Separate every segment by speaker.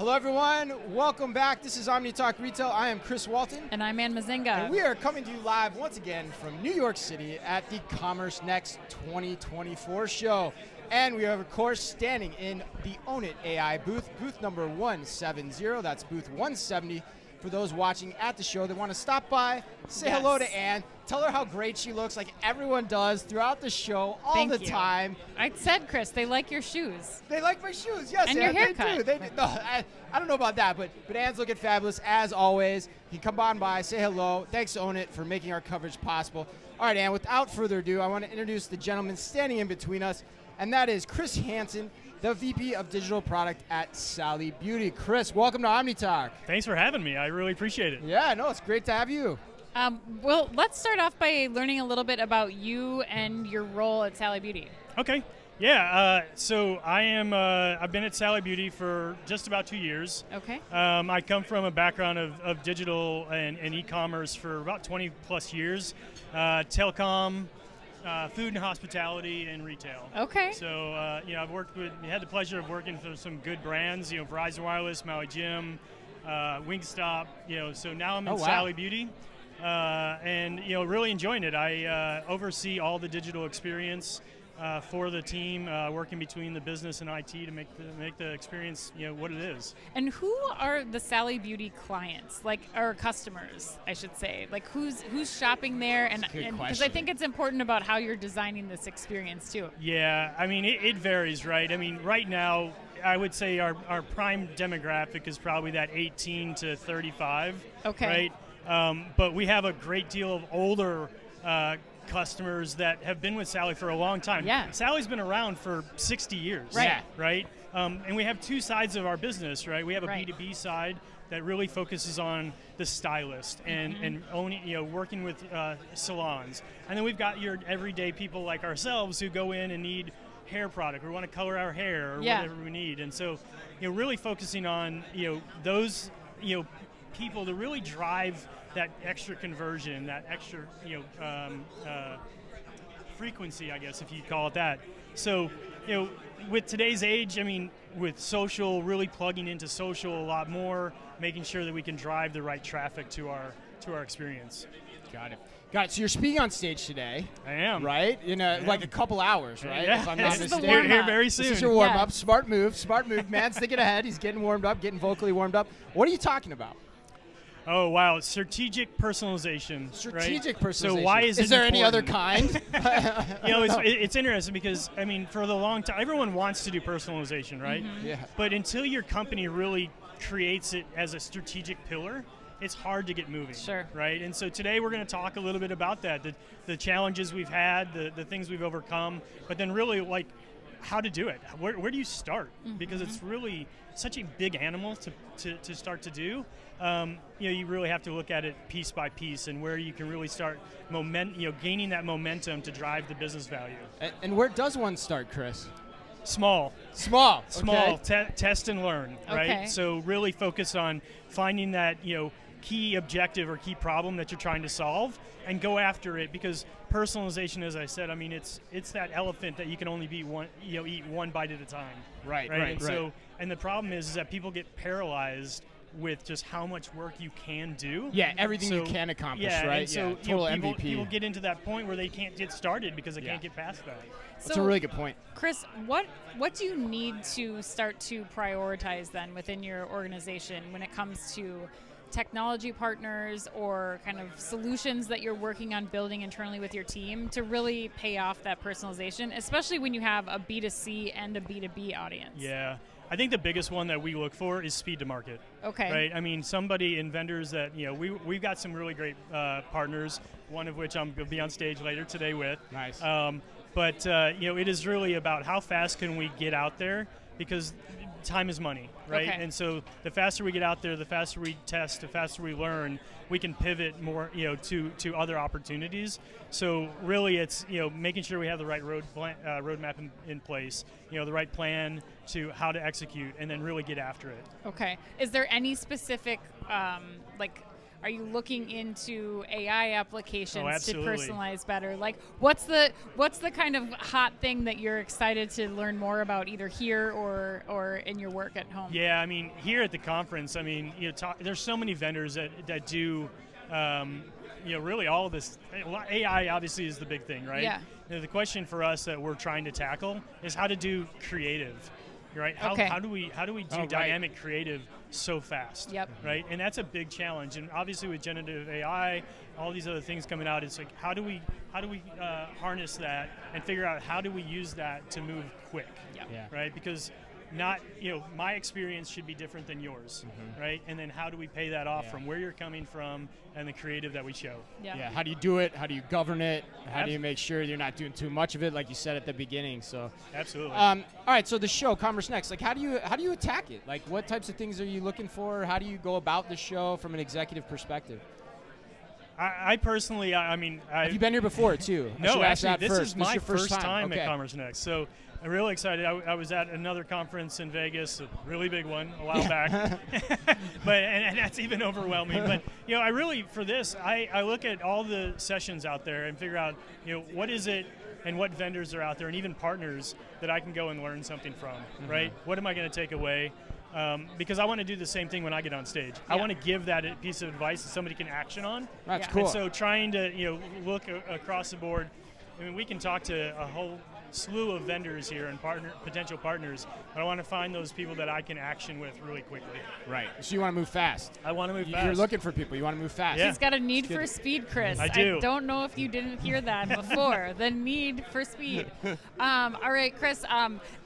Speaker 1: Hello, everyone. Welcome back. This is Omni Talk Retail. I am Chris Walton.
Speaker 2: And I'm Ann Mazinga.
Speaker 1: And we are coming to you live once again from New York City at the CommerceNext 2024 show. And we are, of course, standing in the Ownit AI booth, booth number 170. That's booth 170. For those watching at the show that want to stop by, say hello to Ann, tell her how great she looks, like everyone does throughout the show all the time.
Speaker 2: I said, Chris, they like your shoes.
Speaker 1: They like my shoes, yes,
Speaker 2: and your haircut.
Speaker 1: They do. No, I don't know about that, but Ann's looking fabulous as always. You can come on by, say hello. Thanks to Ownit for making our coverage possible. All right, Ann, without further ado, I want to introduce the gentleman standing in between us, and that is Chris Hansen, the VP of Digital Product at Sally Beauty. Chris, welcome to Omni Talk.
Speaker 3: Thanks for having me. I really appreciate it.
Speaker 1: Yeah, no, it's great to have you.
Speaker 2: Well, let's start off by learning a little bit about you and your role at Sally Beauty.
Speaker 3: Okay. Yeah. So I am. I've been at Sally Beauty for just about 2 years.
Speaker 2: Okay.
Speaker 3: I come from a background of digital and e-commerce for about 20 plus years. Telecom. Food and hospitality and retail.
Speaker 2: Okay.
Speaker 3: So, I've had the pleasure of working for some good brands, Verizon Wireless, Maui Jim, Wingstop, so now I'm in Sally Beauty, and, really enjoying it. I oversee all the digital experience for the team, working between the business and IT to make the experience, what it is.
Speaker 2: And who are the Sally Beauty clients, or customers, I should say? Like, who's shopping there? And because I think it's important about how you're designing this experience too.
Speaker 3: Yeah, I mean, it varies, right? I mean, right now, I would say our prime demographic is probably that 18 to 35.
Speaker 2: Okay.
Speaker 3: Right? But we have a great deal of older customers that have been with Sally for a long time.
Speaker 2: Yeah.
Speaker 3: Sally's been around for 60 years.
Speaker 2: Right.
Speaker 3: Yeah. Right? And we have two sides of our business, right? We have a
Speaker 2: right.
Speaker 3: B2B side that really focuses on the stylist and owning, working with salons. And then we've got your everyday people like ourselves who go in and need hair product or want to color our hair or whatever we need. And so, really focusing on, those, people to really drive that extra conversion, that extra, frequency, I guess, if you call it that. So, with today's age, I mean, with social, really plugging into social a lot more, making sure that we can drive the right traffic to our experience.
Speaker 1: Got it. So you're speaking on stage today.
Speaker 3: I am.
Speaker 1: Right? In like a couple hours, right?
Speaker 3: Yeah.
Speaker 1: If I'm not mistaken.
Speaker 3: Here very soon.
Speaker 1: This is your warm-up. Smart move. Man's thinking ahead. He's getting warmed up, getting vocally warmed up. What are you talking about?
Speaker 3: Oh, wow. Strategic personalization.
Speaker 1: Strategic
Speaker 3: right?
Speaker 1: personalization.
Speaker 3: So why is
Speaker 1: there
Speaker 3: important?
Speaker 1: any other kind?
Speaker 3: It's interesting because, I mean, for the long time, everyone wants to do personalization, right?
Speaker 2: Mm-hmm.
Speaker 1: Yeah.
Speaker 3: But until your company really creates it as a strategic pillar, it's hard to get moving.
Speaker 2: Sure.
Speaker 3: Right? And so today we're going to talk a little bit about that, the challenges we've had, the things we've overcome, but then really, like, how to do it. Where do you start?
Speaker 2: Mm-hmm.
Speaker 3: Because it's really such a big animal to start to do. You really have to look at it piece by piece and where you can really start gaining that momentum to drive the business value.
Speaker 1: And where does one start, Chris?
Speaker 3: Small.
Speaker 1: Okay.
Speaker 3: Test and learn, right?
Speaker 2: Okay.
Speaker 3: So really focus on finding that, key objective or key problem that you're trying to solve and go after it, because personalization, as I said, I mean, it's that elephant that you can only eat one bite at a time.
Speaker 1: Right.
Speaker 3: So, and the problem is that people get paralyzed with just how much work you can do.
Speaker 1: Yeah, everything you can accomplish, right?
Speaker 3: And so,
Speaker 1: total MVP.
Speaker 3: People get into that point where they can't get started because they can't get past that.
Speaker 1: That's a really good point.
Speaker 2: Chris, what do you need to start to prioritize then within your organization when it comes to technology partners or kind of solutions that you're working on building internally with your team to really pay off that personalization, especially when you have a B2C and a B2B audience?
Speaker 3: Yeah. I think the biggest one that we look for is speed to market.
Speaker 2: Okay.
Speaker 3: Right? I mean, somebody in vendors that, we've got some really great partners, one of which I'm going to be on stage later today with.
Speaker 1: Nice.
Speaker 3: But it is really about how fast can we get out there, because time is money, right?
Speaker 2: Okay.
Speaker 3: And so the faster we get out there, the faster we test, the faster we learn, we can pivot more, to other opportunities. So really, it's making sure we have the right roadmap in place, the right plan to how to execute, and then really get after it.
Speaker 2: Okay. Is there any specific Are you looking into AI applications to
Speaker 3: absolutely.
Speaker 2: personalize better? Like, what's the kind of hot thing that you're excited to learn more about, either here or in your work at home?
Speaker 3: Yeah, I mean, here at the conference, I mean, there's so many vendors that do, really all of this. AI obviously is the big thing, right?
Speaker 2: Yeah.
Speaker 3: The question for us that we're trying to tackle is how to do creative, right?
Speaker 2: Okay.
Speaker 3: How do we do dynamic creative so fast?
Speaker 2: Yep.
Speaker 3: Right, and that's a big challenge. And obviously with generative AI, all these other things coming out, it's like how do we harness that and figure out how do we use that to move quick?
Speaker 2: Yep.
Speaker 1: Yeah.
Speaker 3: Right, because my experience should be different than yours, right? And then how do we pay that off from where you're coming from and the creative that we show?
Speaker 1: Yeah. How do you do it? How do you govern it? How do you make sure you're not doing too much of it, like you said at the beginning? So
Speaker 3: absolutely.
Speaker 1: All right. So the show, CommerceNext, like how do you attack it? Like what types of things are you looking for? How do you go about the show from an executive perspective?
Speaker 3: I personally,
Speaker 1: Have you been here before too?
Speaker 3: No, actually, this is my
Speaker 1: your
Speaker 3: first time
Speaker 1: okay.
Speaker 3: at CommerceNext. So I'm really excited. I was at another conference in Vegas, a really big one, a while back. and that's even overwhelming. But I really, for this, I look at all the sessions out there and figure out what is it and what vendors are out there and even partners that I can go and learn something from, right? What am I going to take away? Because I want to do the same thing when I get on stage. I want to give that piece of advice that somebody can action on.
Speaker 1: That's cool.
Speaker 3: And so trying to look across the board. I mean, we can talk to a whole slew of vendors here and potential partners, but I want to find those people that I can action with really quickly.
Speaker 1: Right. So you want to move fast.
Speaker 3: I want to move fast.
Speaker 1: You're looking for people. You want to move fast.
Speaker 3: Yeah.
Speaker 2: He's got a need for speed, Chris.
Speaker 3: I do.
Speaker 2: I don't know if you didn't hear that before. The need for speed. All right, Chris.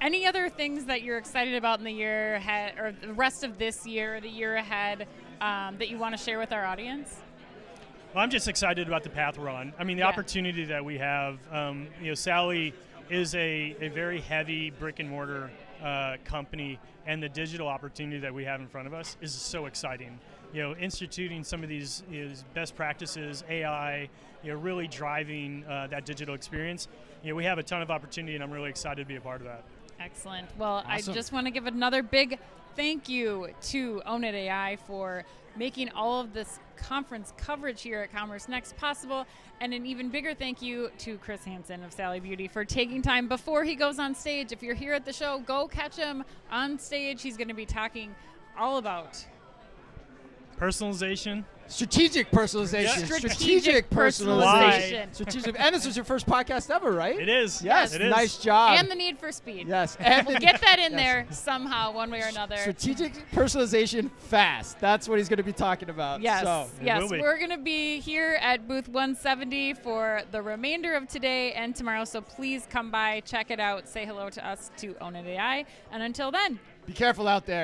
Speaker 2: Any other things that you're excited about in the year ahead, or the rest of this year, or the year ahead, that you want to share with our audience?
Speaker 3: Well, I'm just excited about the path we're on. I mean, the opportunity that we have. Sally is a very heavy brick and mortar company, and the digital opportunity that we have in front of us is so exciting. Instituting some of these best practices, AI, really driving that digital experience. We have a ton of opportunity, and I'm really excited to be a part of that.
Speaker 2: Excellent. Well,
Speaker 1: Awesome.
Speaker 2: I just want to give another big thank you to Ownit AI for making all of this conference coverage here at CommerceNext possible, and an even bigger thank you to Chris Hansen of Sally Beauty for taking time before he goes on stage. If you're here at the show, go catch him on stage. He's going to be talking all about
Speaker 3: personalization.
Speaker 1: Strategic personalization.
Speaker 2: Yeah.
Speaker 1: Strategic
Speaker 2: personalization.
Speaker 1: Strategic. And this was your first podcast ever, right?
Speaker 3: It is.
Speaker 1: Yes.
Speaker 3: It is.
Speaker 1: Nice job.
Speaker 2: and the need for speed.
Speaker 1: Yes.
Speaker 2: We'll get that in there somehow, one way or another.
Speaker 1: Strategic personalization fast. That's what he's going to be talking about.
Speaker 2: Yes,
Speaker 1: So.
Speaker 2: yes. We're going to be here at booth 170 for the remainder of today and tomorrow, so please come by, check it out, say hello to us, to Ownit AI, and until then,
Speaker 1: Be careful out there.